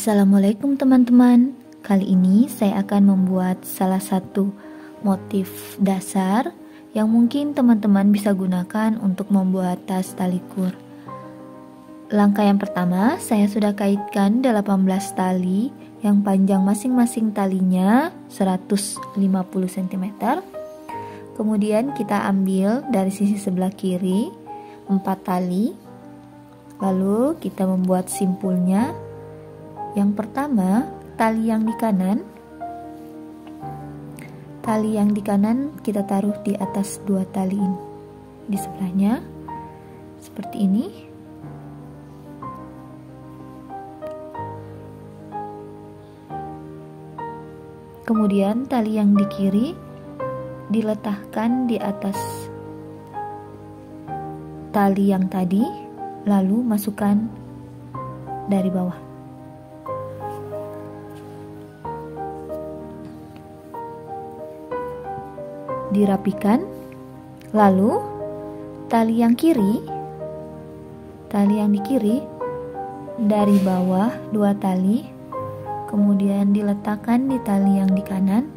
Assalamualaikum teman-teman. Kali ini saya akan membuat salah satu motif dasar yang mungkin teman-teman bisa gunakan untuk membuat tas tali kur. Langkah yang pertama, saya sudah kaitkan 18 tali yang panjang masing-masing talinya 150 cm. Kemudian kita ambil dari sisi sebelah kiri 4 tali. Lalu kita membuat simpulnya. Yang pertama, tali yang di kanan kita taruh di atas 2 tali ini, di sebelahnya seperti ini. Kemudian tali yang di kiri diletakkan di atas tali yang tadi, lalu masukkan dari bawah. Dirapikan, lalu tali yang di kiri dari bawah 2 tali, kemudian diletakkan di tali yang di kanan,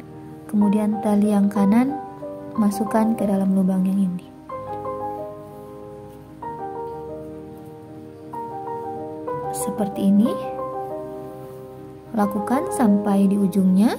kemudian tali yang kanan masukkan ke dalam lubang yang ini. Seperti ini, lakukan sampai di ujungnya.